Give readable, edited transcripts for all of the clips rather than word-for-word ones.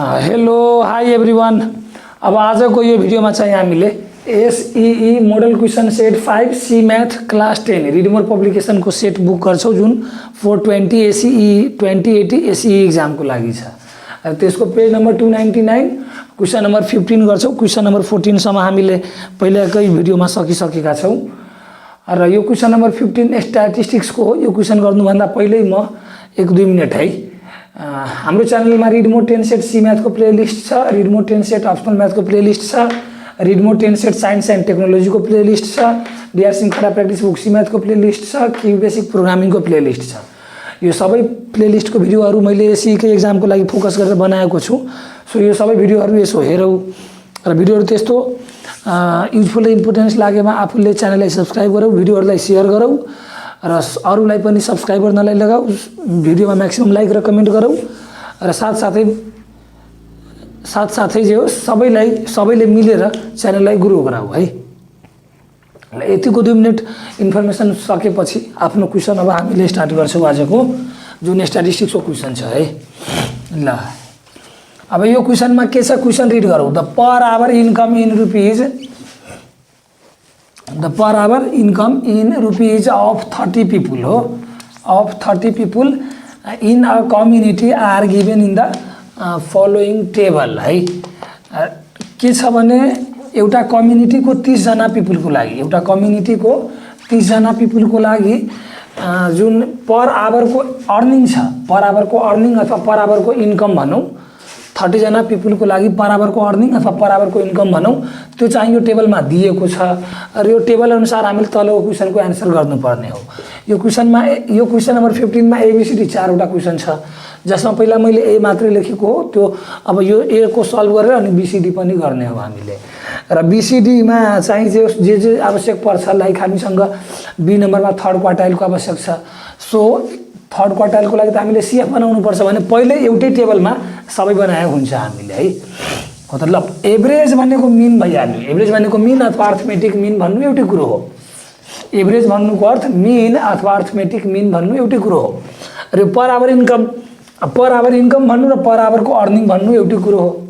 Hello hi everyone. अब आजको यो भिडियोमा चाहिँ हामीले SEE model question set 5 C math class 10 Readmore पब्लिकेसनको सेट बुक गर्छौं जुन 420 एसईई 2080 एसईई एक्जामको लागि छ। त्यसको पेज नम्बर 299 क्वेसन नम्बर 15 गर्छौं। क्वेसन नम्बर 14 सम्म हामीले पहिलाकै भिडियोमा सकिसकेका छौं र यो क्वेसन नम्बर 15 स्ट्याटिस्टिक्सको हो। यो क्वेसन गर्नुभन्दा पहिल्यै म 1-2 मिनेट है हाम्रो च्यानलमा रिडमोर 10 सेट सी मैथको प्लेलिस्ट छ, रिडमोर 10 सेट अप्सनल मैथको प्लेलिस्ट छ, रिडमोर 10 सेट साइन्स एन्ड टेक्नोलोजीको प्लेलिस्ट छ, DR Singh practice book C मैथको प्लेलिस्ट छ, क्यू बेसिक प्रोग्रामिङको प्लेलिस्ट छ। यो सबै प्लेलिस्टको भिडियोहरू मैले एसईईकै एक्जामको लागि फोकस गरेर बनाएको छु। सो यो सबै भिडियोहरू यसो हेरौँ र भिडियोहरू त्यस्तो युजफुल र इम्पोर्टेन्स लागेमा आफूले च्यानललाई सब्स्क्राइब गरौँ, भिडियोहरूलाई सेयर गरौँ र अरूलाई पनि सब्स्क्राइब गर्नलाई लगाऊ, भिडियोमा म्याक्सिमम लाइक र कमेन्ट गरौँ र साथसाथै जे हो सबैले मिलेर च्यानललाई ग्रो गराऊ है। यतिको 2 मिनेट इन्फर्मेसन सकेपछि आफ्नो क्वेसन अब हामीले स्टार्ट गर्छौं आजको जुन स्ट्याटिस्टिक्सको क्वेसन छ है। ल अब यो क्वेसनमा के छ क्वेसन रिड गरौँ। The per hour income in rupees of 30 people हो, of 30 people in a community are given in the following table है। के छ भने एउटा कम्युनिटीको 30 जना पिपलको लागि, एउटा कम्युनिटीको 30 जना पिपलको लागि जुन पर आवरको अर्निङ छ, पर आवरको अर्निङ अथवा पर आवरको इन्कम भनौं, 30 जना पिपलको लागि पर आवरको अर्निङ अथवा पर आवरको इन्कम भनौं, त्यो चाहिँ यो टेबलमा दिएको छ र यो टेबल अनुसार हामीले तलको क्वेसनको आन्सर गर्नुपर्ने हो। यो क्वेसन नम्बर 15 मा एबीसीडी 4 वटा क्वेसन छ जसमा पहिला मैले ए मात्रै लेखेको हो। त्यो अब यो ए को सल्भ गरेर अनि बीसीडी पनि गर्ने हो हामीले र बीसीडी मा चाहिँ जे आवश्यक पर्छ, लाइक हामीसँग बी नम्बरमा थर्ड क्वार्टाइलको आवश्यक छ। सो थर्ड क्वार्टाइलको लागि त हामीले सीएफ बनाउनु पर्छ भने पहिले एउटै टेबलमा सबै बनाएको हुन्छ हामीले है। मतलब एभरेज भनेको मिन भइहाल्यो। एभरेज भनेको मिन अथवा अर्थमेटिक मिन भन्नु एउटै कुरो हो। एभरेज भन्नुको अर्थ मिन अथवा अर्थमेटिक मिन भन्नु एउटै कुरो हो र पर आवर इन्कम भन्नु र पर आवरको अर्निङ भन्नु एउटै कुरो हो।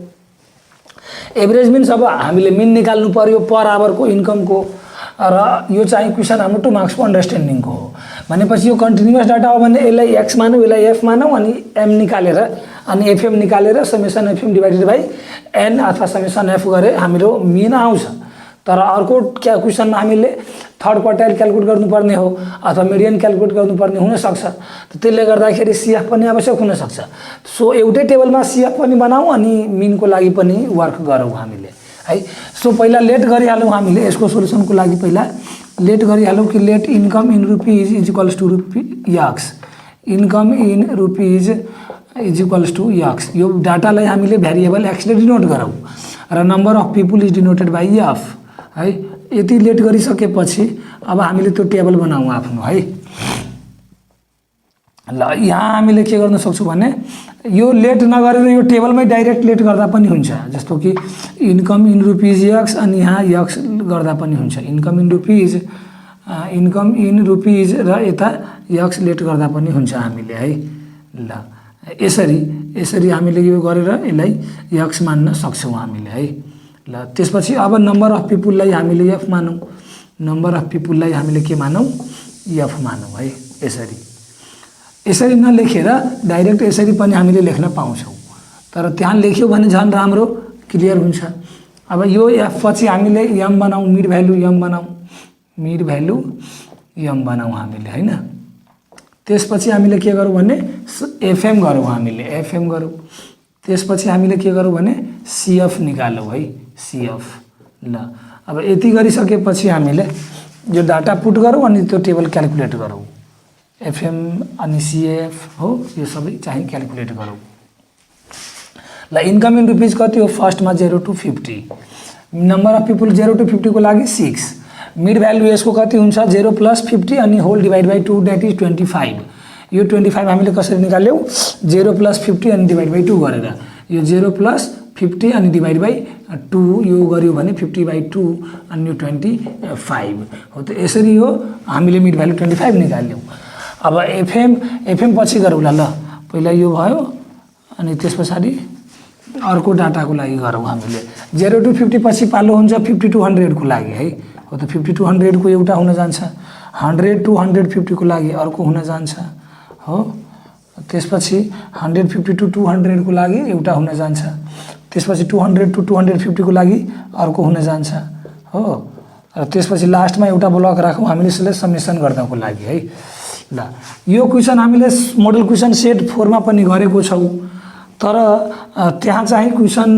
एभरेज मिन्स अब हामीले मिन निकाल्नु पर्यो पर आवरको इन्कमको र यो चाहिँ क्वेसन हाम्रो 2 मार्क्सको अन्डरस्ट्यान्डिङको हो। भनेपछि यो कन्टिन्युअस डाटा हो भने यसलाई एक्स मानौँ, यसलाई एफ मानौँ अनि एम निकालेर अनि एफएम निकालेर summation FM divided by N अथवा समेसन एफ गरे हाम्रो मिन आउँछ। तर अर्को क्वेसनमा हामीले थर्ड क्वार्टाइल क्याल्कुलेट गर्नुपर्ने हो अथवा मिडियन क्याल्कुलेट गर्नुपर्ने हुन सक्छ। त्यसले गर्दाखेरि सीएफ पनि आवश्यक हुन सक्छ। सो एउटै टेबलमा सीएफ पनि बनाऊ अनि मिनको लागि पनि वर्क गरौँ हामीले है। सो पहिला लेट गरिहालौँ हामीले यसको सोलुसनको लागि पहिला लेट गरिहालौँ कि let income in rupees is equals to X, income in rupees is equals to X. यो डाटालाई हामीले भेरिएबल एक्सले डिनोट गरौँ र number of people is denoted by F है। यति लेट गरिसकेपछि अब हामीले त्यो टेबल बनाऊँ आफ्नो है। ल यहाँ हामीले के गर्न सक्छौँ भने यो लेट नगरेर यो टेबलमै डाइरेक्ट लेट गर्दा पनि हुन्छ। जस्तो कि इन्कम इन रुपीज यक्स अनि यहाँ यक्स गर्दा पनि हुन्छ। इन्कम इन रुपीज र यता यक्स लेट गर्दा पनि हुन्छ हामीले है। ल यसरी हामीले यो गरेर यसलाई यक्स मान्न सक्छौँ हामीले है। ल त्यसपछि अब नम्बर अफ पिपुललाई हामीले एफ मानौँ, नम्बर अफ पिपुललाई हामीले के मानौँ एफ मानौँ है। यसरी नलेखेर डाइरेक्ट यसरी पनि हामीले लेख्न पाउँछौँ, तर त्यहाँ लेख्यो भने झन् राम्रो क्लियर हुन्छ। अब यो एफ पछि हामीले एम बनाऊ, मिड भ्यालु एम बनाऊ हामीले हैन। त्यसपछि हामीले के गरौँ भने एफएम गरौँ, हामीले एफएम गरौँ। त्यसपछि हामीले के गरौँ भने सीएफ निकालौँ है, सीएफ। ल अब यति गरिसकेपछि हामीले यो डाटा पुट गरौँ अनि त्यो टेबल क्याल्कुलेट गरौँ। एफएम अनि सीएफ हो, यो सबै चाहिँ क्याल्कुलेट गरौँ। ल इन्कम इन रुपीज कति हो, फर्स्टमा 0 to 50, number of people 0 to 50 को लागि 6, मिड भ्यालु यसको कति हुन्छ 0 + 50 अनि whole divide by 2 that is 25। यो 25 हामीले कसरी निकाल्यौँ 0 + 50 अनि डिभाइड बाइ 2 गरेर। यो 0 + 50 अनि डिभाइड बाइ 2 यो गर्यो भने 50/2 अनि यो 25 हो। त यसरी हो हामीले मिड भ्यालु 25 निकाल्यौँ। अब एफएम पछि गरौँला। ल पहिला यो भयो अनि त्यस पछाडि अर्को डाटाको लागि गरौँ हामीले 0 to 50 पछि पालो हुन्छ 50 to 100 को लागि है हो त 50 to 100 को एउटा हुन जान्छ 100 to 150 को लागि अर्को हुन जान्छ हो त्यसपछि 150 to 200 को लागि एउटा हुन जान्छ त्यसपछि 200 to 250 को लागि अर्को हुन जान्छ हो र त्यसपछि लास्टमा एउटा ब्लक राखौँ हामीले यसले समेसन गर्नको लागि है ल यो क्वेशन हामीले मोडल क्वेशन सेट 4 मा पनि गरेको छौं तर त्यहाँ चाहिँ question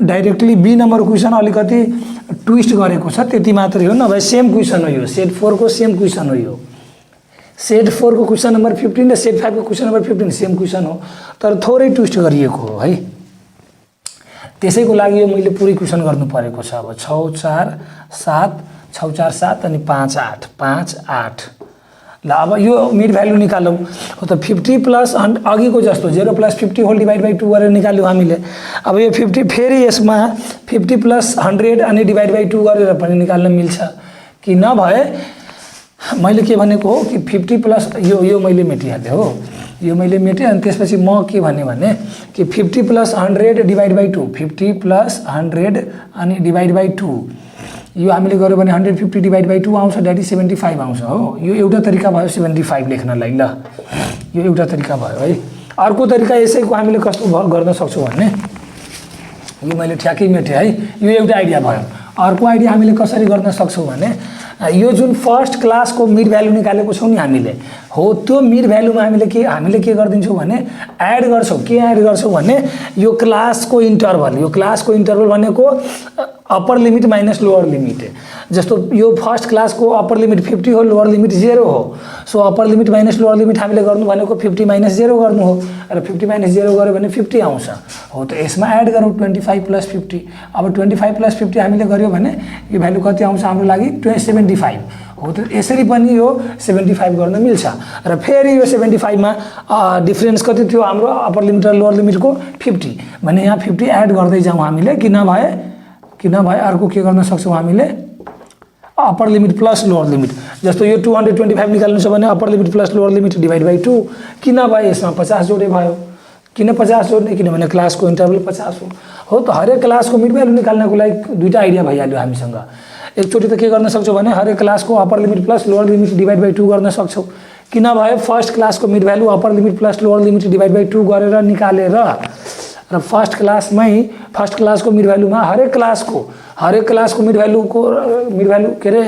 directly B number question अलिकति ट्विस्ट गरेको छ त्यति मात्रै हो नभए सेम क्वेशन हो यो सेट 4 को सेम क्वेशन हो यो सेट 4 को क्वेशन नम्बर 15 र सेट 5 को क्वेशन नम्बर 15 सेम क्वेशन हो तर थोरै ट्विस्ट गरिएको हो है त्यसैको लागि यो मैले पुरै क्वेशन गर्नु परेको छ अब 6 4 7 6 4 7 अनि 5 8 5 8 ल अब यो मिड भ्यालु निकालौं हो त 50 प्लस अघिको जस्तो 0 प्लस 50 होल डिवाइड बाइ 2 गरेर निकाल्यौ हामीले अब यो 50 फेरि यसमा 50 प्लस 100 अनि डिवाइड बाइ 2 गरेर पनि निकाल्न मिल्छ कि नभए मैले के भनेको हो कि 50 प्लस यो मैले मेटिहाले हो यो मैले मेटे अनि त्यसपछि म के भने कि 50 प्लस 100 डिवाइड बाइ 2 50 प्लस 100 अनि डिवाइड बाइ 2 यो हामीले गर्यो भने 150 डिवाइड बाइ 2 आउँछ दैट इज 75 आउँछ हो यो एउटा तरिका भयो 75 लेख्नलाई ल यो एउटा तरिका भयो है अर्को तरिका यसैको हामीले कस्तो गर्न सक्छौं भन्ने यो मैले ठ्याक्कै मेटे है यो एउटा आइडिया भयो अर्को आइडिया हामीले कसरी गर्न सक्छौं भने यो जुन फर्स्ट क्लास को मिड भ्यालु निकालेको छौं नि हामीले हो त्यो मिड भ्यालुमा हामीले के गर्दिन्छौं भने एड गर्छौं के एड गर्छौं भने यो क्लास को इन्टरभल भनेको upper limit minus lower limit जस्तो यो फर्स्ट क्लास को अप्पर लिमिट 50 हो लोअर लिमिट 0 हो so upper limit minus lower limit हामीले गर्नु भनेको 50 माइनस 0 गर्नु हो र 50 माइनस 0 गर्यो भने 50 आउँछ हो त यसमा एड गरौँ 25 प्लस 50 अब 25 प्लस 50 हामीले गर्यो भने यो भ्यालु कति आउँछ हाम्रो लागि 75 हो त यसरी पनि यो 75 गर्न मिल्छ र फेरि यो 75 मा डिफरेन्स कति थियो हाम्रो अप्पर लिमिट र लोअर लिमिटको 50 भने यहाँ 50 एड गर्दै जाउँ हामीले कि नभए अर्को के गर्न सक्छौं हामीले upper limit plus lower limit जस्तो यो 225 निकाल्नु छ भने upper limit plus lower limit divide by 2 किन भए यसमा 50 जोडे भयो किन 50 जोड्ने किनभने क्लासको इन्टरभल 50 हो त हरेक क्लासको मिड भ्यालु निकाल्नको लागि दुईटा आइडिया भइहाल्यो हामीसँग एकचोटी त के गर्न सक्छौं भने हरेक क्लासको upper limit plus lower limit divide by 2 गर्न सक्छौं किन भए फर्स्ट क्लासको mid value upper limit plus lower limit divide by 2 गरेर निकालेर र फर्स्ट क्लासको मिड भ्यालुमा हरेक क्लासको मिड भ्यालु के रे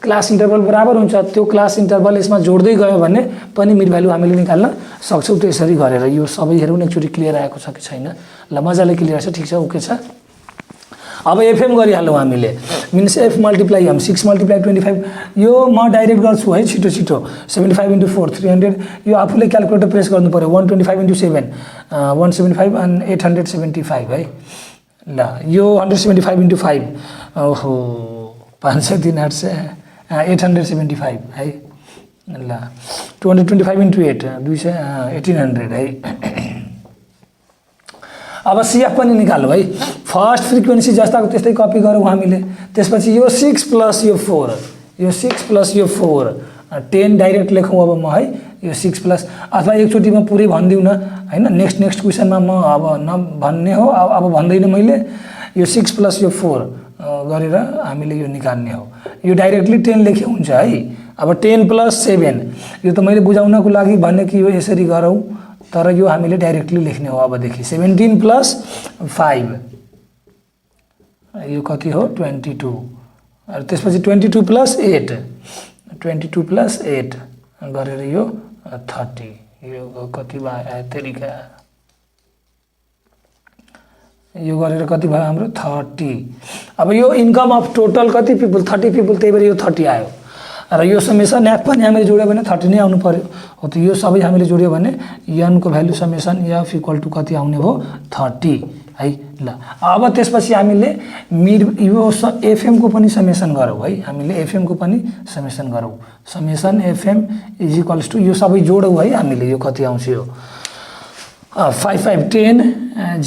क्लास इन्टरभल बराबर हुन्छ त्यो क्लास इन्टरभल यसमा जोड्दै गयो भने पनि मिड भ्यालु हामीले निकाल्न सक्छौं त्यसरी गरेर यो सबै हेरौँ एकचोटी क्लियर आएको छ कि छैन ल मजाले क्लियर छ ठीक छ ओके छ अब एफएम गरिहालौँ हामीले means F multiply M 6 multiply 25 यो म डाइरेक्ट गर्छु है छिटो 75 * 4 300 यो आफूले क्याल्कुलेटर प्रेस गर्नु पर्यो 125 * 7 175 and 875 है ल यो 175 * 5 ओहो 503 875 है ल 225 * 8 1800 है अब सीएफ पनि निकालौ है फर्स्ट फ्रिक्वेन्सी जस्ताको त्यस्तै कपी गरौँ हामीले त्यसपछि यो 6 प्लस यो 4 10 डाइरेक्ट लेखौँ अब म है यो 6 प्लस अथवा एकचोटीमा पुरै भन्दिउ न हैन नेक्स्ट क्वेशनमा म अब नभन्ने हो अब भन्दैन मैले यो 6 प्लस यो 4 गरेर हामीले यो निकाल्ने हो यो डाइरेक्टली 10 लेखे हुन्छ है अब 10 प्लस 7 यो त मैले बुझाउनको लागि भन्ने कि यो यसरी गरौँ तर यो हामीले डाइरेक्टली लेख्ने हो अब देखि 17 प्लस 5 यो कति हो 22 र त्यसपछि 22 प्लस 8 गरेर यो 30 यो कति भयो तरिका यो गरेर कति भयो हाम्रो 30 अब यो इन्कम अफ टोटल कति पिपल 30 पिपल त्यही भएर यो 30 आयो र यो समेसन एफ पनि हामीले जोड्यो भने 30 नै आउनु पर्यो हो त यो सबै हामीले जोड्यो भने n को भ्यालु समेसन f = कति आउने हो 30 है ल अब त्यसपछि हामीले मिड यो एफएम को पनि समेसन गरौँ है हामीले एफएम को पनि समेसन गरौँ समेसन एफएम = यो सबै जोडौँ है हामीले यो कति आउँछ यो 5 5 10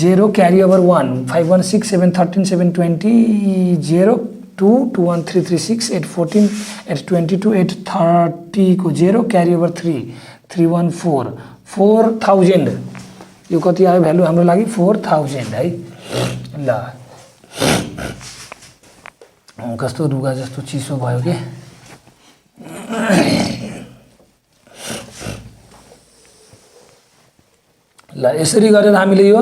0 क्यारी ओभर 1 5 1 6 7 13 7 20 0 2 2 1 3 3 6 8 14 8 22 8 30 को 0 क्यारी ओभर 3 3 1 4 4000 यो कति आयो भ्यालु हाम्रो लागि 4000 है ल कस्तो रुगा जस्तो चिसो भयो के ल यसरी गरेर हामीले यो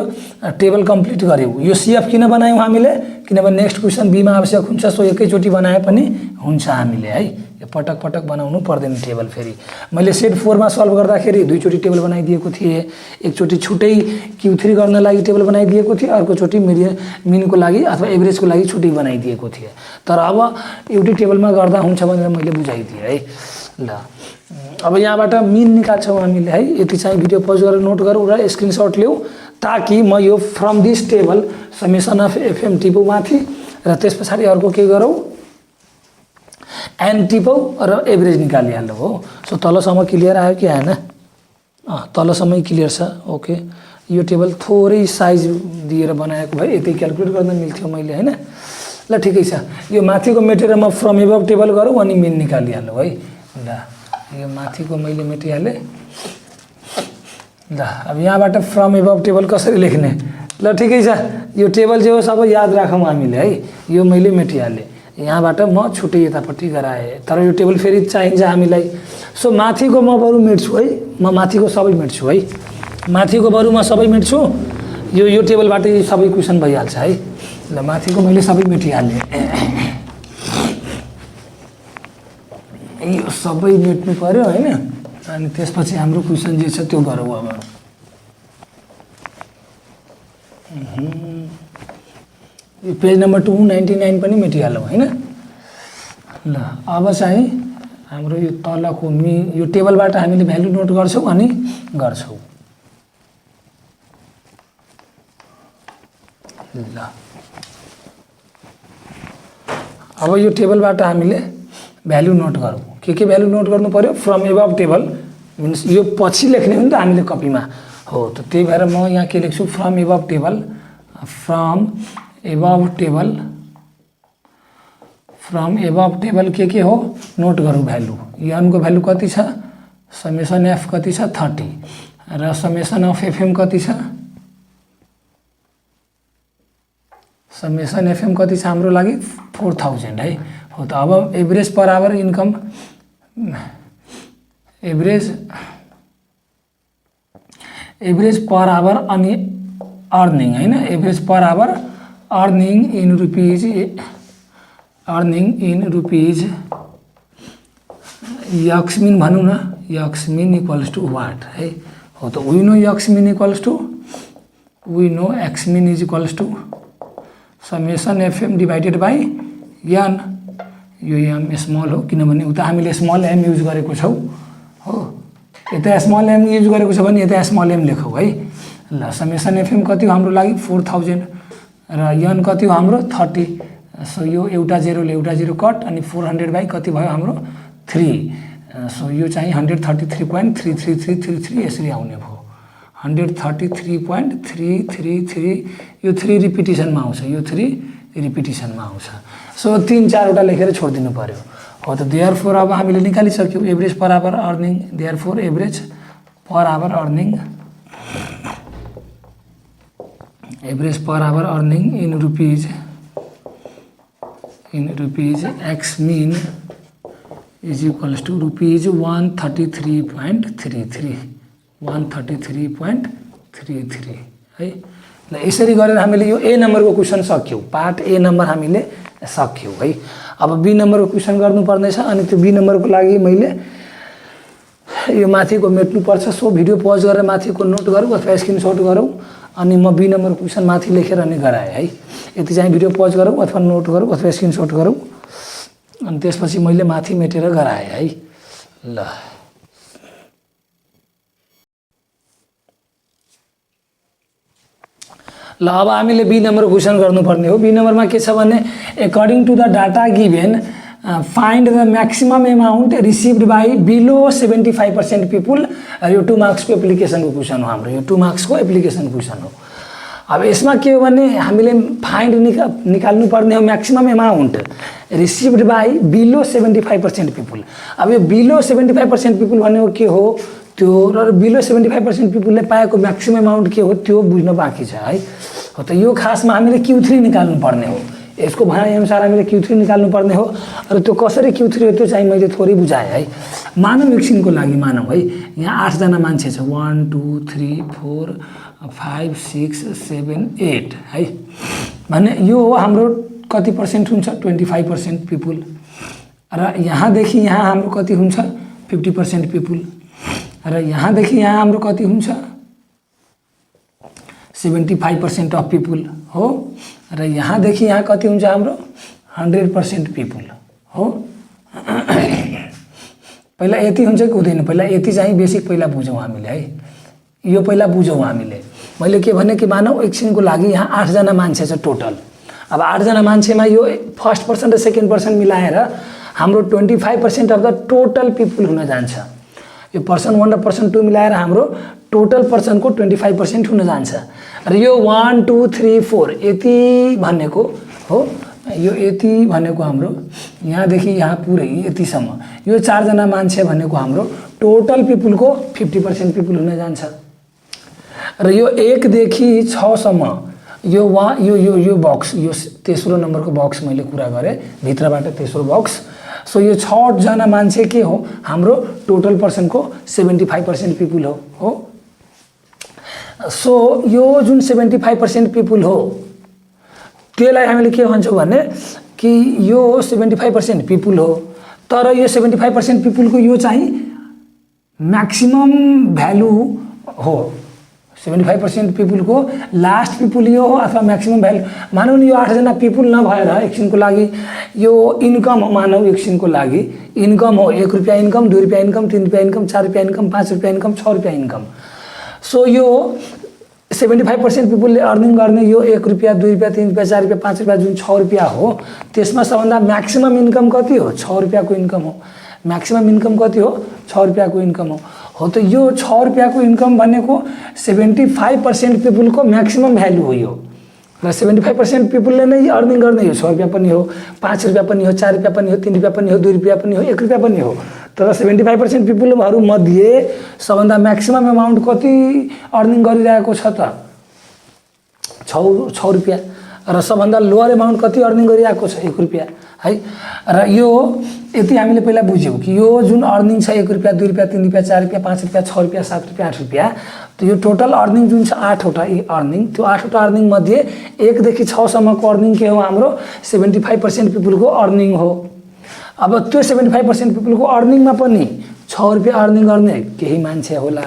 टेबल कम्प्लिट गर्यौं यो सीएफ किन बनायौं हामीले किनभने नेक्स्ट क्वेशन बी मा आवश्यक हुन्छ सो एकैचोटी बनाए पनि हुन्छ हामीले है यो पटक पटक बनाउनु पर्दैन टेबल फेरि मैले सेट 4 मा सल्भ गर्दाखेरि दुईचोटी टेबल बनाइदिएको थिए एकचोटी छुट्टै Q3 गर्न लागि टेबल बनाइदिएको थिए अर्कोचोटी मिनको लागि अथवा एभरेजको लागि छुट्टै बनाइदिएको थिए तर अब एउटै टेबलमा गर्दा हुन्छ भनेर मैले बुझाइदिए है ल अब यहाँबाट मिन निकाल्छौं हामीले है यति चाहिँ भिडियो पज गरेर नोट गरौँ र स्क्रिनशट ल्याऊ ताकि म यो from this table summation of FM टिपौ माथि र त्यसपछि अर्को के गरौँ एन टिपौ र एभरेज निकालिहाल्नु हो सो तलसम्म क्लियर आयो कि आएन तलसम्म क्लियर छ ओके यो टेबल थोरै साइज दिएर बनाएको भए यति क्याल्कुलेट गर्न मिल्थ्यो मैले हैन ल ठिकै छ यो माथिको मेटेर म फ्रम एबभ टेबल गरौँ अनि मिन निकालिहाल्नु है ल यो माथिको मैले मेटिहाले ल अब यहाँबाट फ्रम एबभ टेबल कसरी लेख्ने ल ठिकै छ यो टेबल जे हो सब याद राखौँ हामीले है यो मैले मेटिहाले यहाँबाट म छुट्टै यतापट्टि गराए तर यो टेबल फेरि चाहिन्छ हामीलाई सो माथिको म बरु मेट्छु है म माथिको सबै मेट्छु है माथिको बरु म सबै मेट्छु यो टेबलबाट सबै क्वेशन भइहाल्छ है ल माथिको मैले सबै मेटिहाले यो सबै मेट्नु पर्यो हैन अनि त्यसपछि हाम्रो क्वेशन जे छ त्यो गरौँ अब यो पेज नम्बर 299 पनि मेटिहालौँ हैन ल अब चाहिँ हाम्रो यो तलको यो टेबलबाट हामीले भ्यालु नोट गर्छौं अनि गर्छौं ल अब यो टेबलबाट हामीले भ्यालु नोट गरौँ के भ्यालु नोट गर्नु पर्यो फ्रम एबभ टेबल मिन्स यो पछि लेख्ने हो नि त हामीले कपीमा हो त त्यही भएर म यहाँ के लेख्छु फ्रम एबभ टेबल के हो नोट गरौँ भ्यालु n को भ्यालु कति छ समेसन f कति छ 30 र समेसन अफ fm कति छ समेसन fm कति छ हाम्रो लागि 4000 है हो त अब average per hour income average per hour अनि अर्निङ हैन average per hour earning in rupees x mean भनौं न यक्समिन इक्वल्स टु व्हाट है हो त we know x mean equals to x mean is equals to summation FM divided by n यो m small हो किनभने उता हामीले स्मल m युज गरेको छौं हो यता स्मल m युज गरेको छ भने यता स्मल m लेखौ है ल समेसन एफएम कति हो हाम्रो लागि 4000 र n कति हो हाम्रो 30 सो यो एउटा जेरोले एउटा जेरो कट अनि 400 बाइ कति भयो हाम्रो 3 सो यो चाहिँ 133.33333 यसरी आउने भयो 133.333 यो 3 रिपिटिसनमा आउँछ यो 3 रिपिटिसनमा आउँछ सो 3-4 वटा लेखेर छोड्दिनु पर्यो हो त देयरफोर अब हामीले निकालिसक्यौ average per hour earning therefore average per hour earning in rupees x mean is equals to rupees 133.33 है ल यसरी गरेर हामीले यो ए नम्बरको क्वेशन सक्यौ पार्ट ए नम्बर हामीले सक्यौ है अब बी नम्बरको क्वेशन गर्नु पर्नेछ अनि त्यो बी नम्बरको लागि मैले यो माथिको मेट्नु पर्छ सो भिडियो पज गरेर माथिको नोट गरौँ अथवा स्क्रिनशट गरौँ अनि म बी नम्बर क्वेशन माथि लेखेर अनि गराए है यति चाहिँ भिडियो पज गरौँ अथवा नोट गरौँ अथवा स्क्रिनशट गरौँ अनि त्यसपछि मैले माथि मेटेर गराए है ल अब हामीले बी नम्बर क्वेशन गर्नुपर्ने हो बी नम्बरमा के छ भने according to the data given find the maximum amount received by below 75% people यो 2 मार्क्स को एप्लिकेसनको क्वेशन हो हाम्रो यो 2 मार्क्स को एप्लिकेसन क्वेशन हो अब यसमा के हो भने हामीले फाइन्ड निकाल्नु पर्ने हो maximum amount received by below 75% people अब यो बिलो 75% पीपुल भनेको के हो त्यो र बिलो 75% पीपुलले पाएको मैक्सिमम अमाउन्ट के हो त्यो बुझ्न बाँकी छ है हो त यो खासमा हामीले Q3 निकाल्नु पर्ने हो। यसको भनाइ अनुसार हामीले Q3 निकाल्नु पर्ने हो र त्यो कसरी Q3 हो त्यो चाहिँ मैले थोरै बुझाएँ है। मानव एकछिनको लागि मानव है, यहाँ 8 जना मान्छे छ, 1 2 3 4 5 6 7 8 है। भने यो हाम्रो कति पर्सेन्ट हुन्छ 25% पिपुल र यहाँदेखि यहाँ हाम्रो कति हुन्छ 50% पिपुल र यहाँदेखि यहाँ हाम्रो कति हुन्छ 75% अफ पिपुल हो र यहाँदेखि यहाँ कति हुन्छ हाम्रो 100% पिपुल हो। पहिला यति हुन्छ कि हुँदैन, पहिला यति चाहिँ बेसिक पहिला बुझौँ हामीले है, यो पहिला बुझौँ हामीले। मैले के भने कि मानव एकछिनको लागि यहाँ 8 जना मान्छे छ टोटल। अब 8 जना मान्छेमा यो फर्स्ट पर्सन र सेकेन्ड पर्सन मिलाएर हाम्रो 25% अफ द टोटल पिपुल हुन जान्छ। यो पर्सन 1 र पर्सन 2 मिलाएर हाम्रो टोटल पर्सनको 25% हुन जान्छ र यो 1 2 3 4 यति भनेको हो, यो यति भनेको हाम्रो यहाँदेखि यहाँ पुरै यतिसम्म, यो 4 जना मान्छे भनेको हाम्रो टोटल पिपुलको 50% पिपुल हुन जान्छ र यो 1 देखि 6 सम्म यो यो बक्स, यो तेस्रो नम्बरको बक्स मैले कुरा गरेँ, भित्रबाट तेस्रो बक्स। सो यो 6 जना मान्छे के हो हाम्रो टोटल पर्सनको 75% पिपुल हो। सो यो जुन 75% पिपुल हो त्यसलाई हामीले के भन्छौँ भने कि यो 75% पिपुल हो, तर यो 75% पिपुलको यो चाहिँ म्याक्सिमम भ्यालु हो। 75% पिपुलको लास्ट पिपुल यो हो अथवा म्याक्सिमम भ्यालु। मानौँ न यो 8 जना पिपुल नभएर एकछिनको लागि यो इन्कम हो, मानौँ एकछिनको लागि इन्कम हो 1 रुपियाँ इन्कम, 2 रुपियाँ इन्कम, 3 रुपियाँ इन्कम, 4 रुपियाँ इन्कम, 5 रुपियाँ इन्कम, 6 रुपियाँ इन्कम। सो यो 75% पिपुलले अर्निङ गर्ने यो 1 रुपियाँ, 2 रुपियाँ, 3 रुपियाँ, 4 रुपियाँ, 5 रुपियाँ जुन 6 रुपियाँ हो, त्यसमा सबभन्दा म्याक्सिमम इन्कम कति हो 6 रुपियाँको इन्कम हो। म्याक्सिमम इन्कम कति हो 6 रुपियाँको इन्कम हो त यो 6 रुपियाँको इन्कम भनेको 75% पिपुलको म्याक्सिमम भ्यालु हो यो र 75% पिपुलले नै अर्निङ गर्ने यो 6 रुपियाँ पनि हो, 5 रुपियाँ पनि हो, 4 रुपियाँ पनि हो, 3 रुपियाँ पनि हो, 2 रुपियाँ पनि हो, 1 रुपियाँ पनि हो। तर 75% पिपुलहरू मध्ये सबभन्दा म्याक्सिमम अमाउन्ट कति अर्निङ गरिरहेको छ त 6 रुपियाँ र सबभन्दा लोअर अमाउन्ट कति अर्निङ गरिरहेको छ 1 रुपियाँ है। र यो यति हामीले पहिला बुझ्यौँ कि यो जुन अर्निङ छ 1 रुपियाँ, 2 रुपियाँ, 3 रुपियाँ, 4 रुपियाँ, 5 रुपियाँ, 6 रुपियाँ, 7 रुपियाँ, 8 रुपियाँ, त यो टोटल अर्निङ जुन छ 8 वटा अर्निङ, त्यो 8 वटा अर्निङ मध्ये 1 देखि 6 सम्मको अर्निङ के हो हाम्रो 75% पिपुलको अर्निङ हो। अब त्यो 75% पिपुलको अर्निङमा पनि 6 रुपियाँ अर्निङ गर्ने केही मान्छे होला,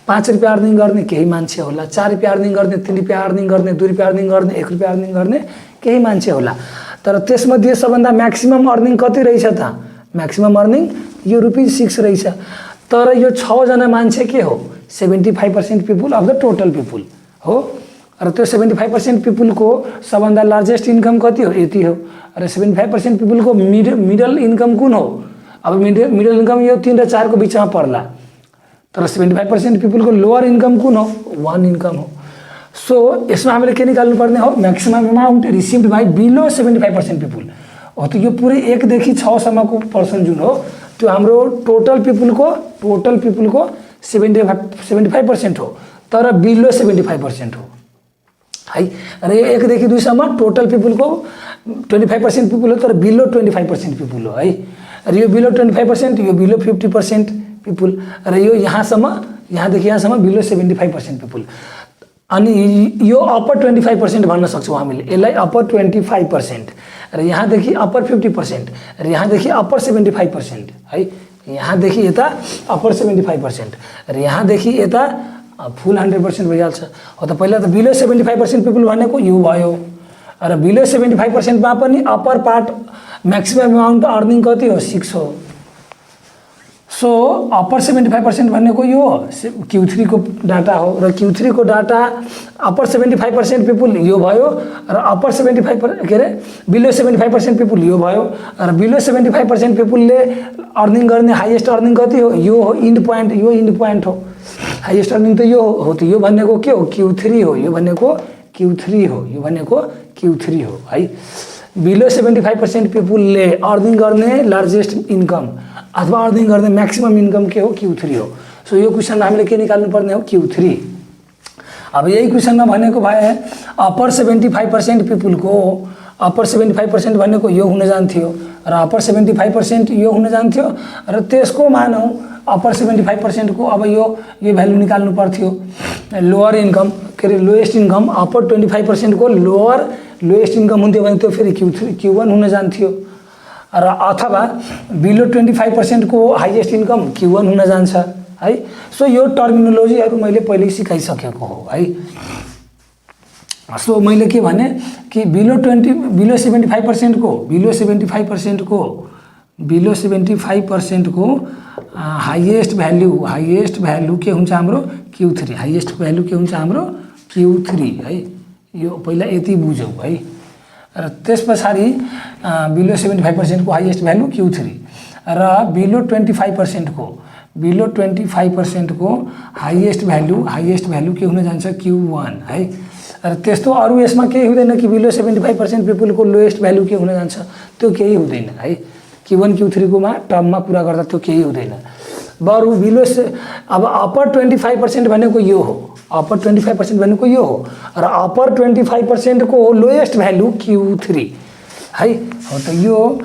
5 रुपियाँ अर्निङ गर्ने केही मान्छे होला, 4 रुपियाँ अर्निङ गर्ने, 3 रुपियाँ अर्निङ गर्ने, 2 रुपियाँ अर्निङ गर्ने, 1 रुपियाँ अर्निङ गर्ने केही मान्छे होला। तर त्यसमध्ये सबभन्दा म्याक्सिमम अर्निङ कति रहेछ त म्याक्सिमम अर्निङ यो ₹6 रहेछ। तर यो 6 जना मान्छे के हो 75% people of the total people हो र त्यो 75% पिपुलको सबभन्दा लार्जेस्ट इन्कम कति हो यति हो र 75% पिपुलको मिडल इन्कम कुन हो। अब मिडल इन्कम यो 3 र 4 को बिचमा पर्ला, तर 75% पिपुलको लोअर इन्कम कुन हो 1 इन्कम हो। सो यसमा हामीले के निकाल्नु पर्ने हो maximum amount received by below 75% people हो। त यो पुरै 1 देखि 6 सम्मको पर्सन जुन हो त्यो हाम्रो टोटल पिपुलको 75% हो, तर बिलो 75% हो है। र यो 1 देखि 2 सम्म टोटल पिपुलको 25% पिपुल हो, तर बिलो 25% पिपुल हो है। र यो बिलो 25%, यो बिलो 50% पिपुल र यो यहाँदेखि यहाँसम्म बिलो 75% पिपुल। अनि यो अपर 25% भन्न सक्छौँ हामीले, यसलाई अपर 25% र यहाँदेखि अपर 50% र यहाँदेखि अपर 75% है। यहाँदेखि यता अपर 75% र यहाँदेखि यता फुल 100% भइहाल्छ हो। त पहिला त बिलो 75% पिपुल भनेको यो भयो र बिलो 75%मा पनि upper part maximum amount earning कति हो 6 हो। सो अपर 75% भनेको यो Q3 को डाटा हो र Q3 को डाटा अपर 75% पिपुल यो भयो र अपर 75% के अरे बिलो 75% पिपुल यो भयो र बिलो 75% पिपुलले अर्निङ गर्ने हाईएस्ट अर्निङ कति हो यो हो इन्ड पोइन्ट, यो इन्ड पोइन्ट हो। हाईएस्ट अर्निङ त यो हो, त यो भनेको के हो Q3 हो, यो भनेको Q3 हो, यो भनेको Q3 हो है। बिलो 75% पिपुलले अर्निङ गर्ने लार्जेस्ट इन्कम अथवा अर्निङ गर्ने म्याक्सिमम इन्कम के हो Q3 हो। सो यो क्वेसनमा हामीले के निकाल्नु पर्ने हो Q3। अब यही क्वेश्चनमा भनेको भए अपर 75% पिपुलको अपर 75% भनेको यो हुन जान्थ्यो र अपर 75% यो हुन जान्थ्यो र त्यसको मानौ अपर 75% को अब यो भ्यालु निकाल्नु पर्थ्यो लोअर इन्कम के अरे लोएस्ट इन्कम अपर 25% को लोएस्ट इन्कम हुन्थ्यो भने त्यो फेरि Q1 हुन जान्थ्यो र अथवा बिलो 25% को हाईएस्ट इन्कम Q1 हुन जान्छ है। सो यो टर्मिनोलोजीहरु मैले पहिले सिकाइसकेको हो है। सो मैले के भने कि बिलो 75% को हाईएस्ट भ्यालु के हुन्छ हाम्रो Q3 हाईएस्ट भ्यालु के हुन्छ हाम्रो Q3 है। यो पहिला यति बुझौ है र त्यसपछि बिलो 75% को हाईएस्ट भ्यालु Q3 र बिलो 25% को हाईएस्ट भ्यालु के हुन जान्छ Q1 है। र त्यस्तो अरु यसमा केही हुँदैन कि बिलो 75% पिपुल को लोएस्ट भ्यालु के हुन जान्छ त्यो केही हुँदैन है। Q1 Q3 को मा टर्ममा कुरा गर्दा त्यो केही हुँदैन। बरु बिलो अब अपर 25% भनेको यो हो अपर 25% भनेको यो हो र अपर 25% को लोएस्ट भ्यालु Q3 है। हो त यो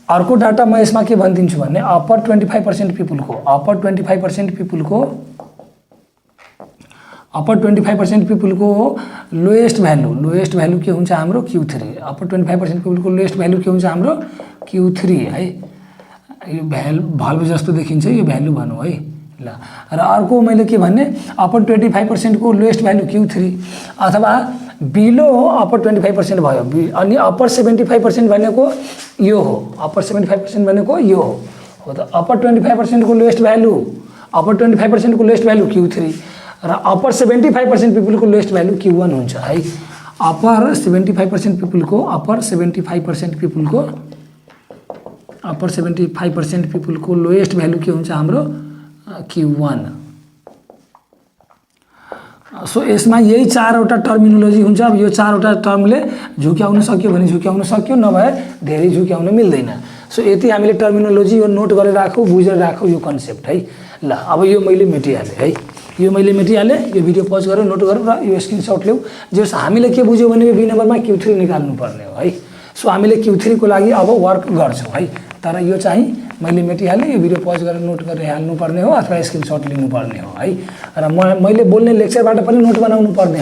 अर्को डाटा म यसमा के भनिदिन्छु भने अपर 25% पिपुल को लोएस्ट भ्यालु के हुन्छ हाम्रो Q3 अपर 25% पिपुल को लोएस्ट भ्यालु के हुन्छ हाम्रो Q3 है। यो भ्यालु जस्तो देखिन्छ यो भ्यालु भनौं है ल। र अर्को मैले के भन्ने अपर 25% को लोएस्ट भ्यालु Q3 अथवा बिलो अपर 25% भयो अनि अपर 75% भनेको यो हो अपर 75% भनेको यो हो त अपर 25% को लोएस्ट भ्यालु Q3 र अपर 75% पिपुल को लोएस्ट भ्यालु Q1 हुन्छ है। अपर 75% पिपुल को लोएस्ट भ्यालु के हुन्छ हाम्रो Q1। सो यसमा यही चारवटा टर्मिनोलोजी हुन्छ। अब यो चारवटा टर्मले झुक्याउन सक्यो भने झुक्याउन सक्यो नभए धेरै झुक्याउन मिल्दैन। सो यति हामीले टर्मिनोलोजी यो नोट गरेर राखौ बुझेर राखौ यो कन्सेप्ट है ल। अब यो मैले मेटिहाले है यो भिडियो पज गरेर नोट गरौँ र यो स्क्रिनशट ल्याऊ। जस हामीले के बुझ्यौ भने बी नम्बरमा Q3 निकाल्नु पर्ने हो है। सो हामीले Q3 को लागि अब वर्क गर्छौं है। तर यो चाहिँ मैले मेटिहाले यो भिडियो पज गरेर नोट गरेर हाल्नु पर्ने हो अथवा स्क्रिनशट लिनु पर्ने हो है। र मैले बोल्ने लेक्चरबाट पनि नोट बनाउनु पर्ने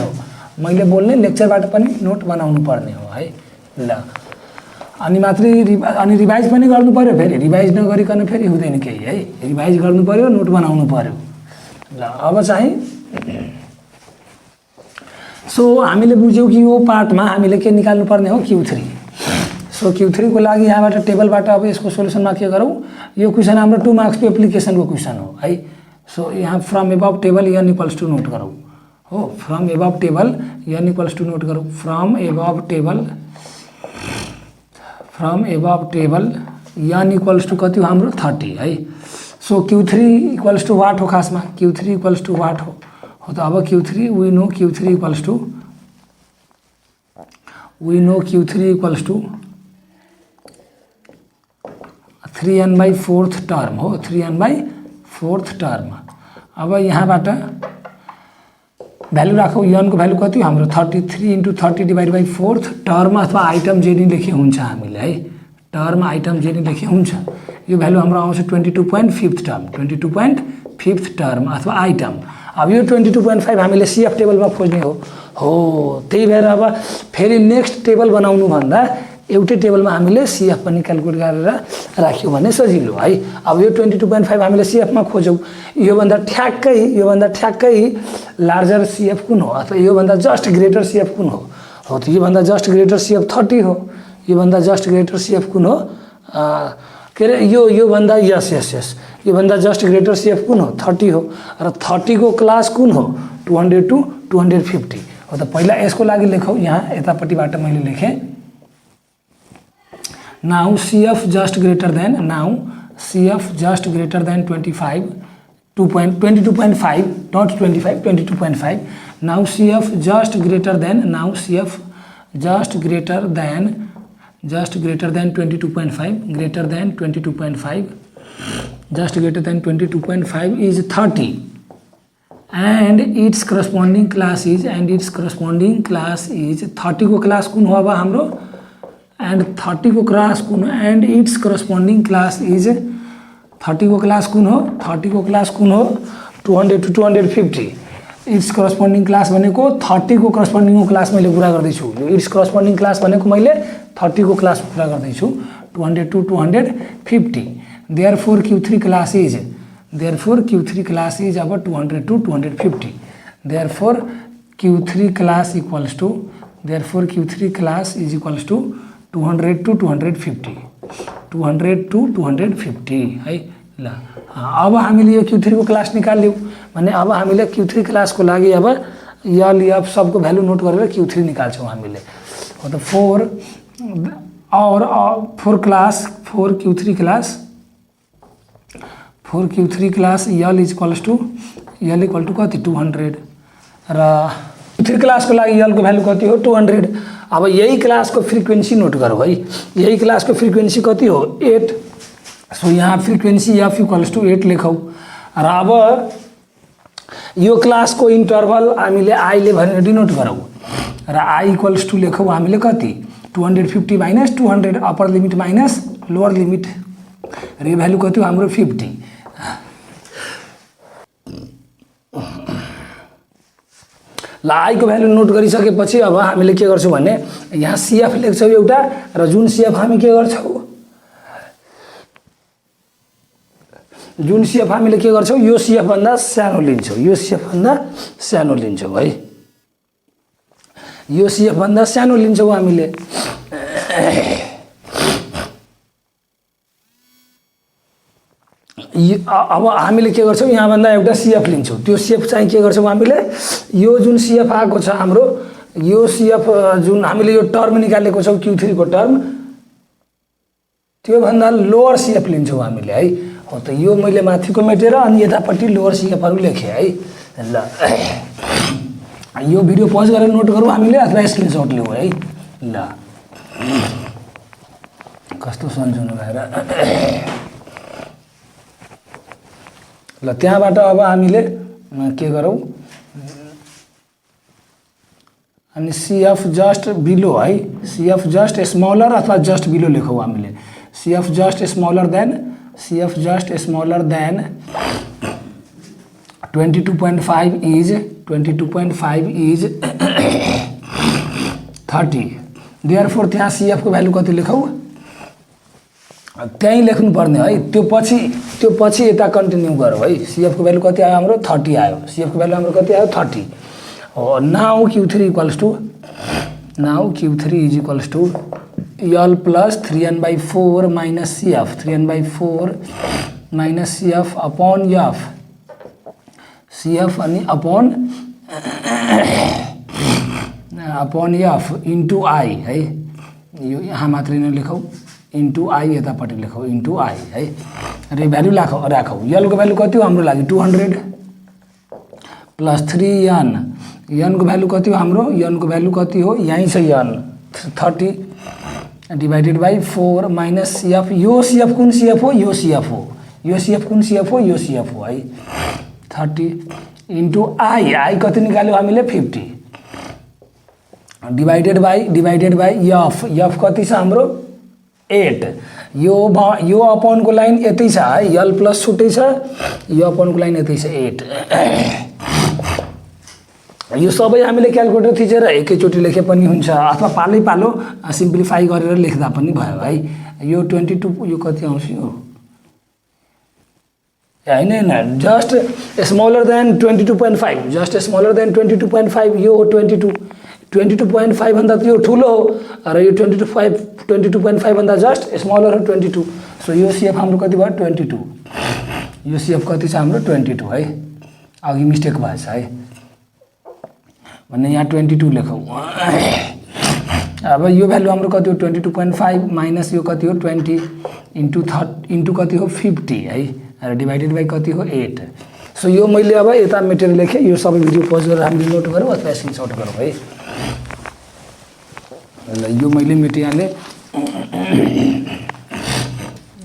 हो है ल। अनि मात्रै अनि रिभाइज पनि गर्नु पर्यो फेरि रिभाइज नगरिकन फेरि हुँदैन केही है। रिभाइज गर्नु पर्यो नोट बनाउनु पर्यो ल। अब चाहिँ सो हामीले बुझ्यौ कि यो पार्टमा हामीले के निकाल्नु पर्ने हो Q3। सो Q3 को लागि यहाँबाट टेबलबाट अब यसको सोलुसनमा के गरौँ यो क्वेशन हाम्रो 2 मार्क्स को एप्लिकेशन को क्वेशन हो है। सो यहाँ from above table n equals to note गरौँ हो from above table n equals to note गरौँ from above table n equals to कति हो हाम्रो 30 है। So Q3 equals two what हो खासमा Q3 इक्वल्स टू वाट हो त अब Q3 we know Q3 equals to 3n/4 term हो 3n/4 टर्म। अब यहाँबाट भ्यालु राखौ n को भ्यालु कति हाम्रो 33 * 30 / 4 टर्म अथवा आइटम जे नि लेखे हुन्छ हामीले है। टर्म आइटम जे नि लेखे हुन्छ यो भ्यालु हाम्रो आउँछ 22.5 टर्म अथवा आइटम। अब यो 22.5 हामीले CF टेबलमा खोज्ने हो त्यही भएर अब फेरि नेक्स्ट टेबल बनाउनु भन्दा एउटै टेबलमा हामीले CF पनि क्याल्कुलेट गरेर राख्यौ भने सजिलो है। अब यो 22.5 हामीले CF मा खोजौ यो भन्दा ठ्याक्कै लार्जर CF कुन हो अथवा यो भन्दा जस्ट ग्रेटर CF कुन हो त यो भन्दा जस्ट ग्रेटर CF 30 हो। यो भन्दा जस्ट ग्रेटर CF कुन हो के रे यो भन्दा यस यो भन्दा जस्ट ग्रेटर CF कुन हो 30 हो र 30 को क्लास कुन हो 200 to 250 हो त पहिला यसको लागि लेखौ यहाँ यतापट्टिबाट मैले लेखे now CF just greater than 25 22.5 not 25 22.5 now CF just greater than 22.5 just greater than 22.5 is 30 and it's corresponding class is 30 को क्लास कुन हो अब हाम्रो एंड 30 को क्लास कुन and it's corresponding class is 30 को क्लास कुन हो 200 to 250 इट्स करस्पोंडिंग क्लास भनेको 30 को करस्पोंडिंग क्लास मैले कुरा गर्दैछु यो इट्स करस्पोंडिंग क्लास भनेको मैले 30 को क्लास कुरा गर्दैछु 200 to 250 therefore Q3 class is अब 200 to 250 therefore Q3 class equals to 200 to 250 है ल अब हामीले यो Q3 को क्लास निकाल्यौं भने अब हामीले Q3 क्लास को लागि अब यल एफ सबको भ्यालु नोट गरेर Q3 निकाल्छौं हामीले हो त 4 Q3 क्लास यल इक्वल टू कति 200 र Q3 क्लास को लागि यल को भ्यालु कति हो 200 अब यही क्लास को फ्रिक्वेन्सी नोट गरौँ है यही क्लास को फ्रिक्वेन्सी कति हो 8 सो यहाँ फ्रिक्वेन्सी f इक्वल्स टू 8 लेखौँ र अब यो क्लास को इन्टरभल हामीले i ले भनेर डिनोट गरौँ र i इक्वल्स टू लेखौँ हामीले कति 250 minus 200 upper limit minus lower limit र यो भ्यालु कति हो हाम्रो 50 ल i को भ्यालु नोट गरिसकेपछि अब हामीले के गर्छौं भने यहाँ cf लेख्छौं एउटा र जुन cf हामी के गर्छौं यो cf भन्दा सानो लिन्छौं है यो cf भन्दा सानो लिन्छौं हामीले अब हामीले के गर्छौं यहाँ भन्दा एउटा cf लिन्छौं त्यो cf चाहिँ के गर्छौं हामीले यो जुन cf आको छ हाम्रो यो cf जुन हामीले यो टर्म निकालेको छौं Q3 को टर्म त्यो भन्दा लोअर cf लिन्छौं हामीले है हो त यो मैले माथिको मेटेर अनि यतापट्टि लोअर cf हरु लेखे है ल यो भिडियो पज गरेर नोट गरौँ हामीले अथवा स्क्रिनशट लिऊ है ल कस्तो सन्जुनो भएर ल त्यहाँबाट अब हामीले के गरौँ अनि cf जस्ट बिलो है cf जस्ट स्मलर अथवा जस्ट बिलो लेखौँ हामीले cf just smaller then 22.5 is 30 therefore त्यहाँ cf को भ्यालु कति लेखौँ त्यही लेख्नु पर्ने है त्यो पछि यता कन्टिन्यू गरौँ है cf को भ्यालु कति आयो हाम्रो 30 आयो cf को भ्यालु हाम्रो कति आयो 30 हो now Q3 is equals to L plus 3n/4 minus cf 3n/4 minus cf upon f cf अनि upon f into I है यो यहाँ मात्रै नलेखौँ into I यतापट्टि लेखौँ into I है र भ्यालु राखौँ L को भ्यालु कति हो हाम्रो लागि 200 प्लस 3n n को भ्यालु कति हो हाम्रो n को भ्यालु कति हो यही छ n 30 divided by 4 minus cf यो cf कुन cf हो यो cf हो यो cf कुन cf हो यो cf हो है 30 इन्टु I कति निकाल्यो हामीले 50 डिवाइडेड बाई f कति छ हाम्रो 8 यो अपन को लाइन यतै छ है l प्लस छुट्टै छ यो अपन को लाइन यतै छ 8 यो सबै हामीले क्याल्कुलेटर थिचेर एकैचोटी लेखे पनि हुन्छ अथवा पालो सिम्प्लिफाई गरेर लेख्दा पनि भयो है यो 22 यो कति आउँछ यो हैन just smaller then 22.5 just smaller then 22.5 यो 22.5 भन्दा त्यो ठुलो हो र यो 22.5 भन्दा जस्ट स्मलर हो 22 सो यो cf हाम्रो कति भयो 22 यो cf कति छ हाम्रो 22 है अघि मिस्टेक भएछ है भन्ने यहाँ 22 लेखौँ अब यो भ्यालु हाम्रो कति हो 22.5 माइनस यो कति हो 20 इन्टु कति हो 50 है र डिवाइडेड बाई कति हो 8 सो यो मैले अब यता मेटेर लेखेँ यो सबै भिडियो पज गरेर हामीले नोट गरौँ अथवा स्क्रिनशट गरौँ है ल यो मैले मेटिहालेँ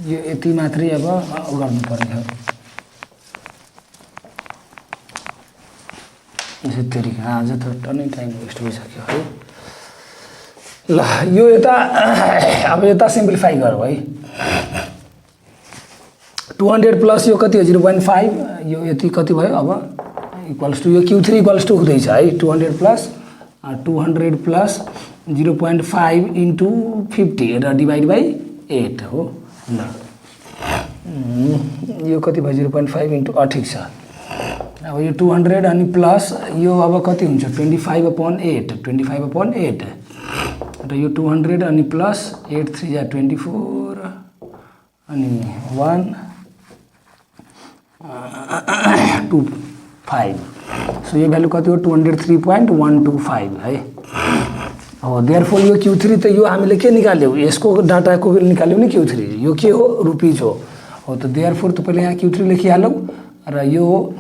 यो यति मात्रै अब गर्नुपर्ने हो तरिका आज त टनै टाइम वेस्ट भइसक्यो है। ल यो यता अब यता सिम्प्लिफाई गरौँ है। 200 प्लस यो कति हो 0.5 यो यति कति भयो अब इक्वल्स टु यो Q3 इक्वल्स टु हुँदैछ है 200 प्लस 0.5 इन्टु 50 र डिभाइड बाई 8 हो। ल यो कति भयो 0.5 इन्टु ठिक छ। अब यो 200 अनि प्लस यो अब कति हुन्छ 25/8 र यो 200 अनि प्लस 8 3 जा 24 अनि 1 2 5 सो यो भ्यालु कति हो 203.125 है हो। देयरफोर यो Q3 त यो हामीले के निकाल्यौ यसको डाटाको निकाल्यौ नि Q3 यो के हो रुपीज हो त देयरफोर तपाईले यहाँ Q3 लेखिहालौ र यो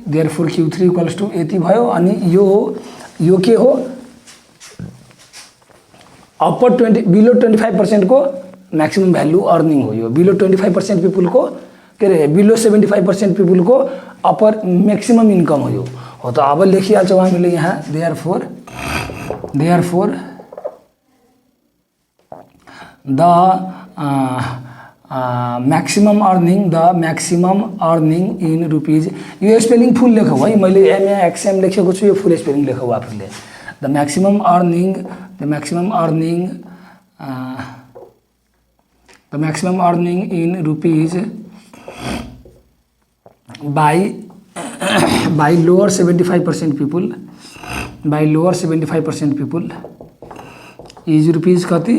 देयरफोर Q3 इक्वल्स टु यति भयो। अनि यो के हो अपर 20 बिलो 25% को मैक्सिमम भ्यालु अर्निङ हो। यो बिलो 25% पिपुल को के रे बिलो 75% पिपुल को अपर मैक्सिमम इन्कम हो त अब लेखिहाल्छौँ हामीले यहाँ therefore the maximum earning in rupees यो स्पेलिङ फुल लेखौ है मैले MAXM लेखेको छु यो फुल स्पेलिङ लेखौ आफूले the maximum earning in rupees by lower 75% people is rupees कति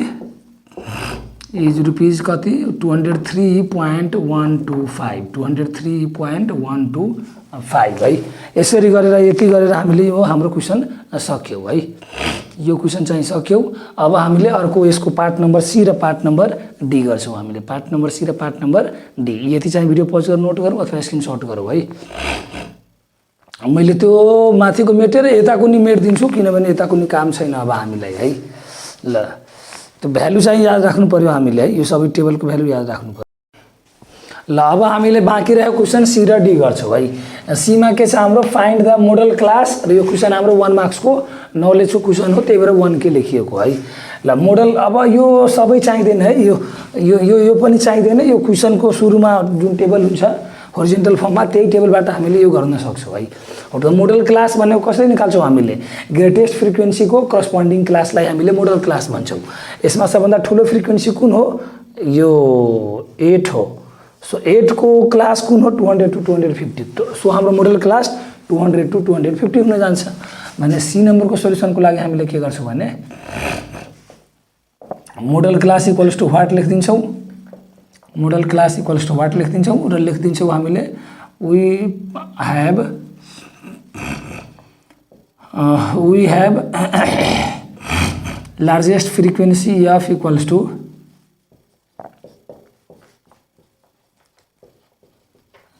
203.125 है। यसरी गरेर यति गरेर हामीले यो हाम्रो क्वेशन सक्यौ है। यो क्वेशन चाहिँ सक्यौ। अब हामीले अर्को यसको पार्ट नम्बर सी र पार्ट नम्बर डी गर्छौँ। हामीले पार्ट नम्बर सी र पार्ट नम्बर डी यति चाहिँ भिडियो पज गरेर नोट गरौँ अथवा स्क्रिनशट गरौँ है। मैले त्यो माथिको मेटेर यताको नि मेट दिन्छु किनभने यताको नि काम छैन अब हामीलाई है। ल त्यो भ्यालु चाहिँ याद राख्नु पर्यो हामीले है यो सबै टेबलको भ्यालु याद राख्नु पर्यो। ल अब हामीले बाँकी रहेको क्वेशन सी र डी गर्छौँ है। सी मा के छ हाम्रो फाइन्ड द मोडल क्लास र यो क्वेशन हाम्रो 1 मार्क्स को नलेजको क्वेशन हो त्यही भएर 1 के लेखिएको है। ल मोडल अब यो सबै चाहिँदैन है यो पनि चाहिँदैन। यो क्वेशनको सुरुमा जुन टेबल हुन्छ होरिजेन्टल फर्ममा त्यही टेबलबाट हामीले यो गर्न सक्छौँ है। र मोडल क्लास भनेको कसरी निकाल्छौँ हामीले ग्रेटेस्ट फ्रिक्वेन्सीको करस्पोन्डिङ क्लासलाई हामीले मोडल क्लास भन्छौँ। यसमा सबभन्दा ठुलो फ्रिक्वेन्सी कुन हो यो 8 हो। सो 8 को क्लास कुन हो 200 to 250 सो हाम्रो मोडल क्लास 200 to 250 हुन जान्छ भने सी नम्बरको सोलुसनको लागि हामीले के गर्छौँ भने model class equals to what लेखिदिन्छौँ model class equals to what लेखिदिन्छौँ र लेखिदिन्छौँ हामीले we have largest frequency f equals to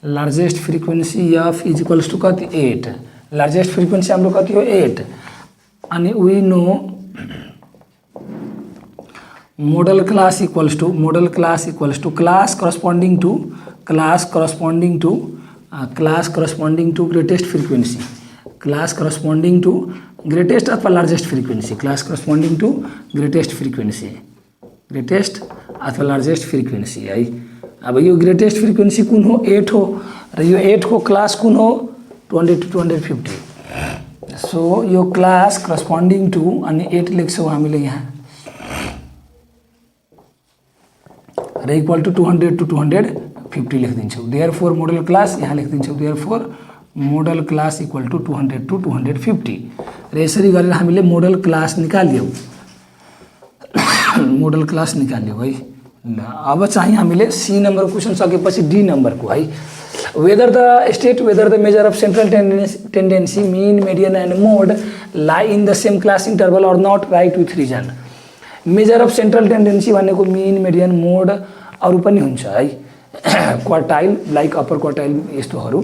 largest frequency f is equals to कति 8 largest frequency हाम्रो कति हो 8 अनि we know model class equals to class corresponding to greatest frequency class corresponding to greatest अथवा largest frequency class corresponding to greatest अथवा largest frequency है। अब यो ग्रेटेस्ट फ्रिक्वेन्सी कुन हो 8 हो र यो 8 को क्लास कुन हो 200 to 250 सो यो क्लास करस्पोन्डिङ टु अनि 8 लेख्छौँ हामीले यहाँ र इक्वल टु 200 to 250 लेखिदिन्छौँ। देयरफोर मोडल क्लास यहाँ लेखिदिन्छौँ therefore model class equal to 200 to 250 र यसरी गरेर हामीले मोडल क्लास निकाल्यौँ है। अब चाहिँ हामीले सी नम्बर क्वेशन सकेपछि डी नम्बर को है whether the measure of central tendency mean median and mode लाई in the same class interval or not right with reason. Measure of central tendency भनेको mean median मोड अरू पनि हुन्छ है quartile like upper quartile यस्तोहरू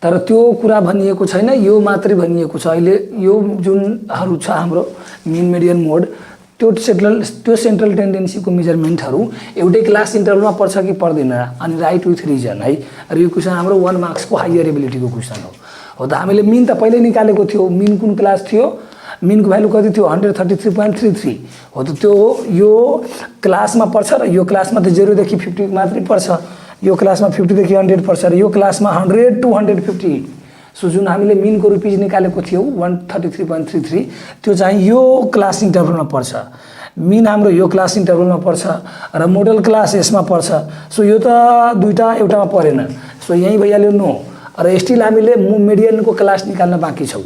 तर त्यो कुरा भनिएको छैन यो मात्रै भनिएको छ। अहिले यो जुनहरू छ हाम्रो मीन मेडियन मोड त्यो सेन्ट्रल टेन्डेन्सीको मेजरमेन्टहरू एउटै क्लास इन्टरभलमा पर्छ कि पर्दैन अनि राइट विथ रिजन है। र यो क्वेसन हाम्रो 1 मार्क्सको हायर एबिलिटीको क्वेसन हो त हामीले मिन त पहिल्यै निकालेको थियो मिन कुन क्लास थियो मिनको भ्यालु कति थियो 133.33 हो त त्यो यो क्लासमा पर्छ र यो क्लासमा त 0 देखि 50 मात्रै पर्छ यो क्लासमा 50 देखि 100 पर्छ र यो क्लासमा 100 to 150 सो जुन हामीले मिनको रुपिज निकालेको थियो 133.33 त्यो चाहिँ यो क्लास इन्टरभलमा पर्छ मिन हाम्रो यो क्लास इन्टरभलमा पर्छ र मोडल क्लास यसमा पर्छ सो यो त दुईटा एउटामा परेन सो यही भइहाल्यो नो र स्टिल हामीले मिडियनको क्लास निकाल्न बाँकी छौ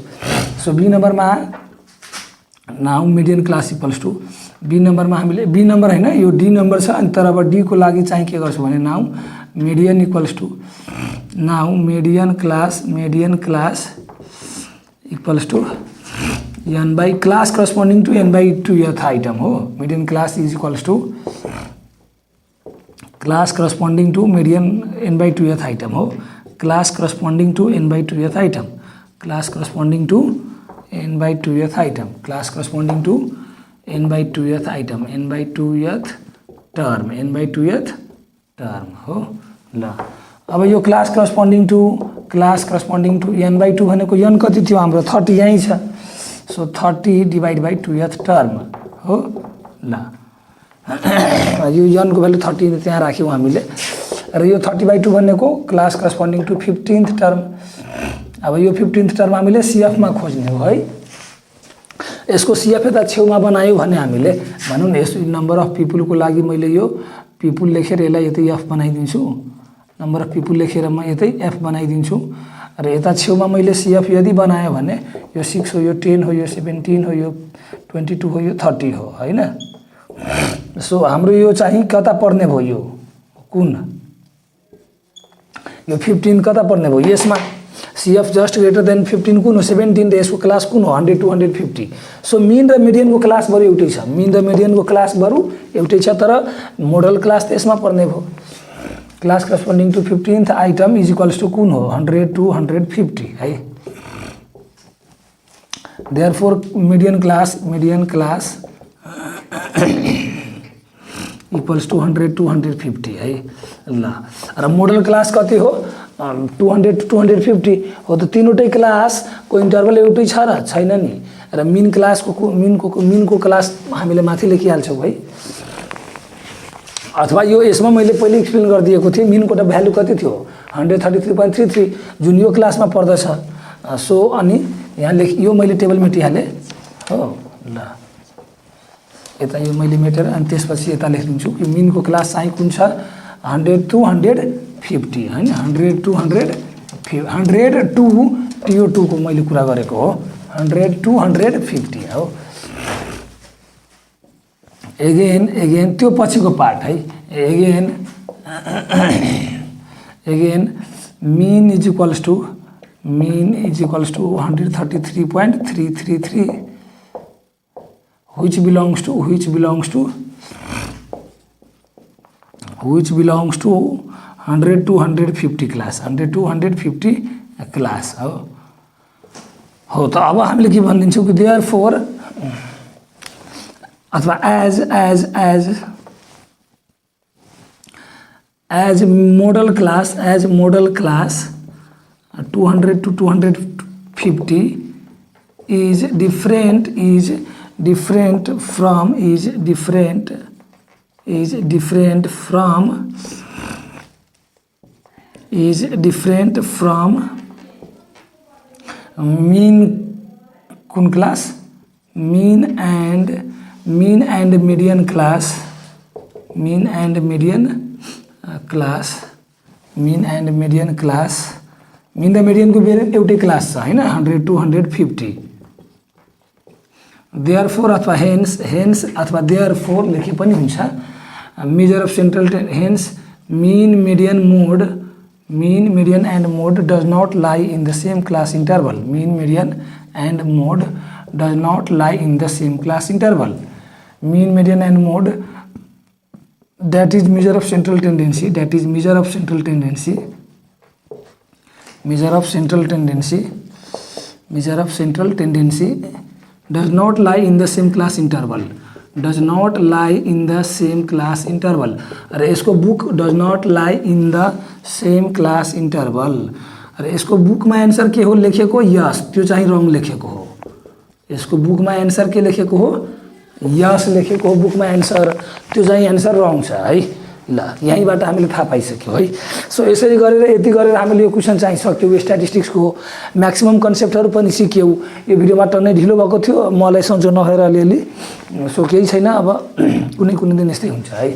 सो बी नम्बरमा now median class equals to B नम्बरमा हामीले बी नम्बर हैन यो डी नम्बर छ अनि तर अब डी को लागि चाहिँ के गर्छु भने now median equals to now median class equals to n by class corresponding to n by 2th item हो median class is equals to class corresponding to median n by 2th item हो class corresponding to n by 2th item class corresponding to n by 2th item class corresponding to n by 2th item n by 2th term n by 2th term हो ल अब यो class corresponding to n by 2 भनेको n कति थियो हाम्रो 30 यही छ so 30 divide by 2th term हो ल यो n को भ्यालु 30 त्यहाँ राख्यौँ हामीले र यो 30/2 भनेको class corresponding to 15th term अब यो 15th टर्म हामीले CF मा खोज्ने हो है यसको CF यता छेउमा बनायो भने हामीले भनौं न यस नम्बर अफ पीपल को लागि मैले यो पीपल लेखेर यसलाई यतै F बनाइदिन्छु नम्बर अफ पीपल लेखेर म यतै F बनाइदिन्छु र यता छेउमा मैले CF यदि बनायो भने यो 6 हो यो 10 हो यो 17 हो यो 22 हो यो 30 हो हैन सो हाम्रो यो चाहिँ कता पर्ने भयो यो कुन यो 15 कता पर्ने भयो यसमा CF जस्ट ग्रेटर देन 15 कुन हो 17 र यसको क्लास कुन हो 100 to 150 सो मिन र मिडियन को क्लास बरु एउटै छ मिन र मिडियन को क्लास बरु एउटै छ तर मोडल क्लास त यसमा पर्ने भयो class corresponding to 15th item is equals to कुन हो 100 to 150 है therefore median class equals to 100 to 150 है ल र मोडल क्लास कति हो 200 to 250 हो त तीनवटै क्लास को इन्टरभल एउटै छ र छैन नि र मिन क्लास को मिन को क्लास हामीले माथि लेखिहाल्छौं है अथवा यो यसमा मैले पहिले एक्सप्लेन गरिदिएको थिए मिन को त भ्यालु कति थियो 133.33 जुन यो क्लासमा पर्दछ सो अनि यहाँ लेख यो मैले टेबल मेटिहाले हो ल यता यो मैले मेटेर अनि त्यसपछि यता लेखिदिन्छु कि मिन को क्लास चाहिँ कुन छ 100 to 150 हैन 100 to TO2 को मैले कुरा गरेको हो 100 to 150 हो अगेन त्यो पछिको पार्ट है again mean is equals to 133.333 which belongs to 100 to 150 class 100 to 150 class हो त अब हामीले के भनिदिन्छौं कि therefore अथवा as model class 200 to 250 is different from mean kun class mean and median class mean and median को एउटै क्लास छ हैन 100 to 150 therefore अथवा hence अथवा therefore लेखे पनि हुन्छ measure of central hence mean median and mode does not lie in the same class interval mean median and mode does not lie in the same class interval mean median and mode that is measure of central tendency does not lie in the same class interval र यसको book does not lie in the same class interval र यसको बुकमा answer के हो लेखेको यस, त्यो चाहिँ रङ लेखेको हो। यसको बुकमा एन्सर के लेखेको हो यस लेखेको हो बुकमा एन्सर, त्यो चाहिँ एन्सर रङ छ है। ल यहीँबाट हामीले थाहा पाइसक्यौँ है। सो यसरी गरेर यति गरेर हामीले यो क्वेसन चाहिँ सक्यौँ। स्ट्याटिस्टिक्सको म्याक्सिमम कन्सेप्टहरू पनि सिक्यौँ। यो भिडियोमा टन्नै ढिलो भएको थियो, मलाई सन्चो नभएर अलिअलि। सो केही छैन, अब कुनै कुनै दिन यस्तै हुन्छ है।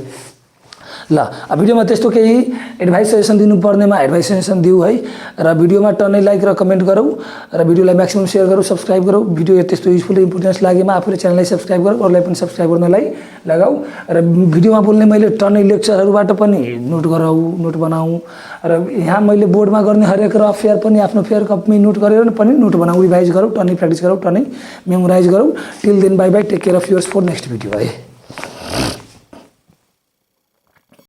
ल भिडियोमा त्यस्तो केही एडभाइस सजेसन दिनुपर्नेमा एडभाइस सजेसन दिऊ है। र भिडियोमा टन्नै लाइक र कमेन्ट गरौँ र भिडियोलाई म्याक्सिमम सेयर गरौँ, सब्सक्राइब गरौँ। भिडियो त्यस्तो युजफुल इम्पोर्टेन्स लागेमा आफूले च्यानललाई सब्सक्राइब गरौँ, अरूलाई पनि सब्सक्राइब गर्नलाई लगाऊ। र भिडियोमा बोल्ने मैले टन्नै लेक्चरहरूबाट पनि नोट गराऊ, नोट बनाऊ। र यहाँ मैले बोर्डमा गर्ने हरेक रफ फेयर पनि आफ्नो फेयर कपीमा नोट गरेर पनि नोट बनाऊ, रिभाइज गरौँ, टन्नै प्र्याक्टिस गरौँ, टन्नै मेमोराइज गरौँ। Till then bye bye, take care of yours for next video है।